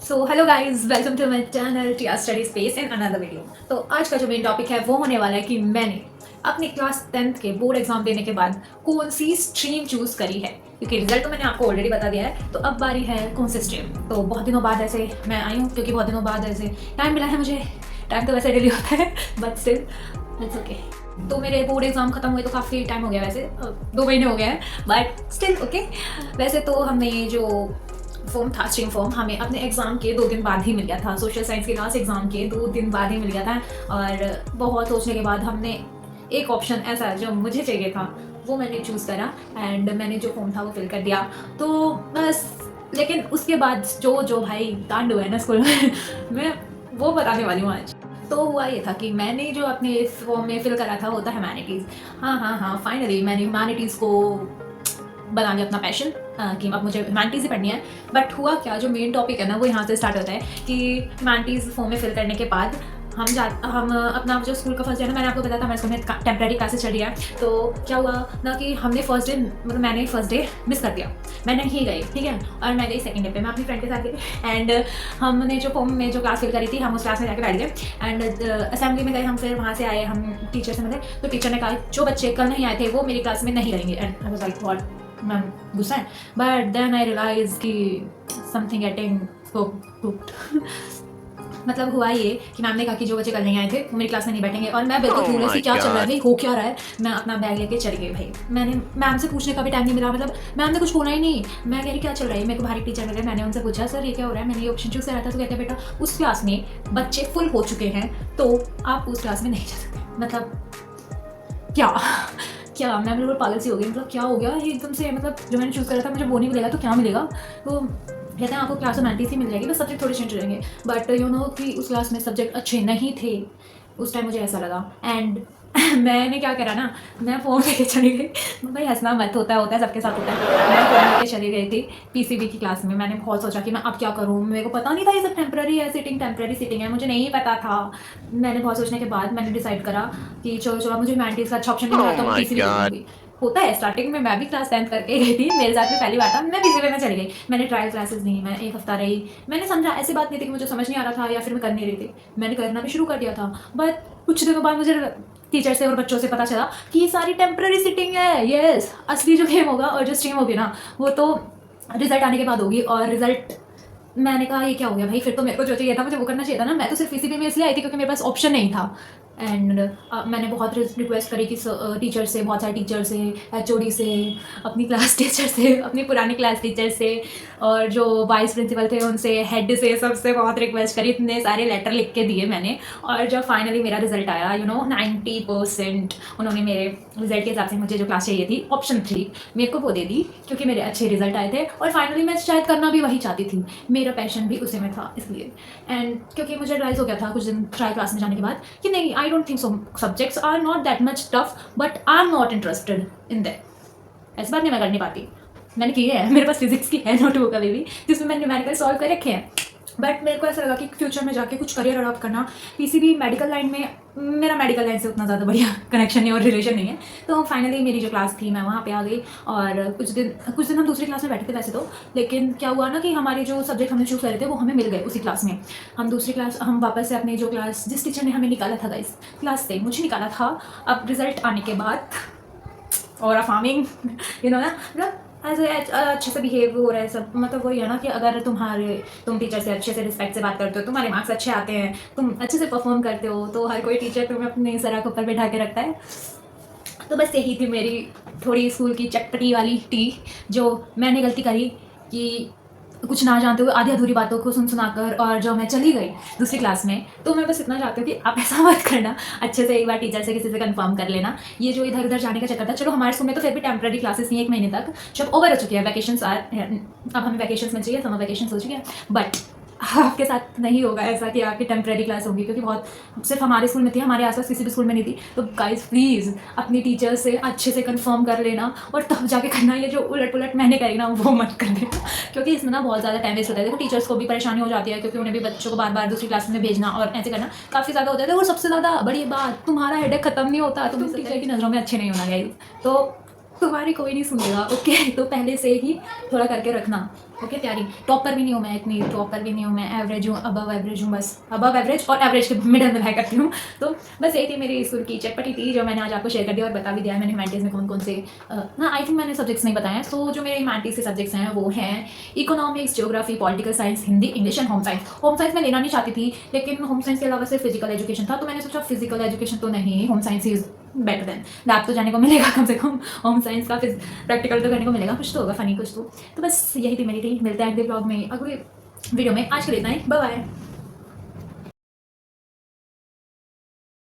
So hello guys, welcome to my channel Tia study space in another video. तो आज का जो main topic है वो होने वाला है कि मैंने अपनी क्लास 10th के बोर्ड एग्जाम देने के बाद कौन सी स्ट्रीम चूज करी है, क्योंकि रिजल्ट तो मैंने आपको ऑलरेडी बता दिया है। तो अब बारी है कौन सी स्ट्रीम। तो बहुत दिनों बाद ऐसे मैं आई हूँ, क्योंकि बहुत दिनों बाद ऐसे टाइम मिला है मुझे। टाइम तो वैसे डेली होता है बट स्टिल इट्स ओके। तो मेरे बोर्ड एग्जाम खत्म हुए तो काफ़ी टाइम हो गया, वैसे 2 महीने हो गए हैं, बट स्टिल ओके। वैसे तो हमने जो फॉर्म था, स्ट्रीम फॉर्म, हमें अपने एग्ज़ाम के 2 दिन बाद ही मिल गया था। सोशल साइंस के लास्ट एग्ज़ाम के 2 दिन बाद ही मिल गया था। और बहुत सोचने के बाद हमने एक ऑप्शन ऐसा जो मुझे चाहिए था वो मैंने चूज़ करा एंड मैंने जो फॉर्म था वो फिल कर दिया। तो बस, लेकिन उसके बाद जो भाई कांड हुआ है ना स्कूल में मैं वो बताने वाली हूँ आज। तो हुआ ये था कि मैंने जो अपने फॉर्म में फिल करा था वो था ह्यूमैनिटीज़। हाँ, फाइनली मैंने ह्यूमैनिटीज़ को बना लिया अपना पैशन कि अब मुझे ह्यूमैनिटीज़ ही पढ़नी है। बट हुआ क्या, जो मेन टॉपिक है ना वो यहाँ से स्टार्ट होता है कि ह्यूमैनिटीज़ फॉर्म में फिल करने के बाद हम अपना जो स्कूल का फर्स्ट डे ना, मैंने आपको बताया था मेरे स्कूल में टेम्प्रेरी क्लासेस चल रही है। तो क्या हुआ ना कि हमने फर्स्ट डे, मतलब मैंने फर्स्ट डे मिस कर दिया, मैं नहीं गई, ठीक है। और मैं गई सेकंड डे पे, मैं अपनी फ्रेंड के साथ गई एंड हमने जो फॉर्म में जो क्लास फिल करी थी हम उस क्लास में जाकर बैठ गए एंड असेंबली में गए हम। फिर वहाँ से आए, हम टीचर से मिले तो टीचर ने कहा जो बच्चे कल नहीं आए थे वो मेरी क्लास में नहीं रहेंगे। And I was like what, ma'am गुस्सा है। बट देन आई रियलाइज कि समथिंग गेटिंग मतलब हुआ ये कि मैम ने कहा कि जो बच्चे कल नहीं आए थे वो मेरी क्लास में नहीं बैठेंगे। और मैं बिल्कुल क्यूरियस थी क्या चल रहा है भाई, हो क्या रहा है। मैं अपना बैग लेके चली गई भाई। मैंने मैम से पूछने का भी टाइम नहीं मिला, मतलब मैम ने कुछ बोला ही नहीं। मैं कह रही क्या चल रहा है, मेरे को बाहर टीचर मिले, मैंने उनसे पूछा सर ये क्या हो रहा है, मैंने ये ऑप्शन चूज करा था। तो कहते हैं बेटा उस क्लास में बच्चे फुल हो चुके हैं तो आप उस क्लास में नहीं जा सकते। मतलब क्या मैं बिल्कुल पागल सी हो गई। मतलब क्या हो गया एकदम से, मतलब जो मैंने चूज़ करा था मुझे वो नहीं मिलेगा तो क्या मिलेगा। तो कहते हैं आपको क्लास में 90 ही मिल जाएगी, बस सब्जेक्ट थोड़े चेंज हो जाएंगे। बट यू नो कि उस क्लास में सब्जेक्ट अच्छे नहीं थे उस टाइम, मुझे ऐसा लगा। एंड मैंने क्या करा ना, मैं फ़ोन लेके चली गई। भाई हंसना मत, होता है सबके साथ होता है। मैं फ़ोन लेके चली गई थी पीसीबी की क्लास में। मैंने बहुत सोचा कि मैं अब क्या करूँ, मेरे को पता नहीं था ये सब टेम्प्रेरी सीटिंग है, मुझे नहीं पता था। मैंने बहुत सोचने के बाद मैंने डिसाइड करा कि चलो मुझे ह्यूमैनिटीज़ का अच्छा ऑप्शन नहीं मिला तो मैं पीसीबी लूँगी। होता है स्टार्टिंग में, मैं भी क्लास 10th करके गई थी, मेरे साथ में पहली बार था, मैं पीसीबी में चली गई। मैंने ट्रायल क्लासेस दी, मैं 1 हफ्ता रही। मैंने समझा, ऐसी बात नहीं थी कि मुझे समझ नहीं आ रहा था या फिर मैं कर नहीं रही थी, मैंने करना भी शुरू कर दिया था। बट कुछ दिनों बाद मुझे टीचर से और बच्चों से पता चला कि ये सारी टेम्प्रेरी सिटिंग है। यस, असली जो गेम होगा और जो स्ट्रीम होगी ना वो तो रिजल्ट आने के बाद होगी। और रिजल्ट, मैंने कहा ये क्या हो गया भाई, फिर तो मेरे को जो चाहिए था मुझे वो करना चाहिए था ना। मैं तो सिर्फ पीसीबी में इसलिए आई थी क्योंकि मेरे पास ऑप्शन नहीं था। एंड मैंने बहुत रिक्वेस्ट करी कि टीचर से, बहुत सारे टीचर से, एचओडी से, अपनी क्लास टीचर से, अपनी पुरानी क्लास टीचर से, और जो वाइस प्रिंसिपल थे उनसे, हेड से, सबसे बहुत रिक्वेस्ट करी। इतने सारे लेटर लिख के दिए मैंने। और जब फाइनली मेरा रिजल्ट आया, 90% उन्होंने मेरे रिजल्ट के हिसाब से मुझे जो क्लास चाहिए थी ऑप्शन 3 मेरे को वो दे दी, क्योंकि मेरे अच्छे रिजल्ट आए थे। और फाइनली मैं शायद करना भी वही चाहती थी, मेरा पैशन भी उसी में था इसलिए। एंड क्योंकि मुझे रियलाइज हो गया था कुछ दिन ट्राई क्लास में जाने के बाद कि नहीं, I don't think so, subjects are not that much tough but I am not interested in that. ऐसी बात नहीं मैं कर नहीं पाती, मैंने की है, मेरे पास फिजिक्स की है नोटबुक अभी भी जिसमें मैंने न्यूमेरिकल सॉल्व कर रखे हैं। बट मेरे को ऐसा लगा कि फ्यूचर में जाके कुछ करियर अडॉप्ट करना, पीसीबी मेडिकल लाइन में, मेरा मेडिकल लाइन से उतना ज़्यादा बढ़िया कनेक्शन नहीं और रिलेशन नहीं है। तो फाइनली मेरी जो क्लास थी मैं वहाँ पे आ गई। और कुछ दिन हम दूसरी क्लास में बैठे थे वैसे तो, लेकिन क्या हुआ ना कि हमारे जो सब्जेक्ट हमने चूज़ करे थे वो हमें मिल गए उसी क्लास में। हम दूसरी क्लास, हम वापस से अपनी जो क्लास, जिस टीचर ने हमें निकाला था गाइस क्लास से, मुझे निकाला था अब रिजल्ट आने के बाद, और अफार्मिंग यू नो ना, मतलब ऐसे अच्छे से बिहेव हो रहा है सब। मतलब वही है ना कि अगर तुम टीचर से अच्छे से रिस्पेक्ट से बात करते हो, तुम्हारे मार्क्स अच्छे आते हैं, तुम अच्छे से परफॉर्म करते हो, तो हर कोई टीचर तुम्हें अपने सर के ऊपर बैठा के रखता है। तो बस यही थी मेरी थोड़ी स्कूल की चटपटी वाली टी, जो मैंने गलती करी कि कुछ ना जानते हुए आधी अधूरी बातों को सुनाकर, और जो मैं चली गई दूसरी क्लास में। तो मैं बस इतना चाहती हूँ कि आप ऐसा मत करना, अच्छे से एक बार टीचर से किसी से कंफर्म कर लेना। ये जो इधर उधर जाने का चक्कर था, चलो हमारे स्कूल में तो फिर भी टेम्प्रेरी क्लासेस थी 1 महीने तक, जब ओवर हो चुकी है, वैकेशंस अब हमें वैकेशंस मिल चाहिए, समर वैकेशंस हो चुकी है। बट आपके साथ नहीं होगा ऐसा कि आपकी टेम्प्रेरी क्लास होगी, क्योंकि बहुत सिर्फ हमारे स्कूल में थी, हमारे आसपास किसी भी स्कूल में नहीं थी। तो गाइस प्लीज़ अपनी टीचर से अच्छे से कंफर्म कर लेना और तब जाके करना। ये जो उलट पुलट मैंने करी ना वो मत कर देना, क्योंकि इसमें ना बहुत ज़्यादा टाइम वेस्ट होता है। देखो टीचर्स को भी परेशानी हो जाती है, क्योंकि उन्हें भी बच्चों को बार बार दूसरी क्लास में भेजना और ऐसे करना काफ़ी ज़्यादा होता है। और सबसे ज़्यादा बड़ी बात, तुम्हारा हेडेक खत्म नहीं होता, तुम टीचर की नज़रों में अच्छे नहीं होना गाइस। तो तुम्हारी कोई नहीं सुनेगा, ओके। तो पहले से ही थोड़ा करके रखना, ओके। तैयारी, टॉपर भी नहीं हूँ मैं, इतनी टॉपर भी नहीं हूँ मैं, एवरेज हूँ, अबव एवरेज हूँ, बस अबव एवरेज और एवरेज के मिडल में रहा करती हूँ। तो बस यही थी मेरी स्कूल की चटपटी थी जो मैंने आज आपको शेयर कर दिया और बता भी दिया है मैंने ह्यूमैनिटीज़ में कौन कौन से हाँ, आई थिंक मैंने सब्जेक्ट्स नहीं बताए हैं। सो जो मेरे ह्यूमैनिटीज़ के सब्जेक्ट्स हैं वो हैं economics, geography, political science, Hindi, English and home science. Home science मैं लेना नहीं चाहती थी, लेकिन होम साइंस के अलावा सिर्फ फिजिकल एजुकेशन था, तो मैंने सोचा फिजिकल एजुकेशन तो नहीं, home science is better than. Lab तो जाने को मिलेगा कम से कम, होम साइंस का प्रैक्टिकल तो करने को मिलेगा, कुछ तो होगा फनी कुछ तो। बस यही थी मेरी थी, मिलते हैं अगले ब्लॉग में, अगले वीडियो में। आज के लिए इतना ही, बाय बाय।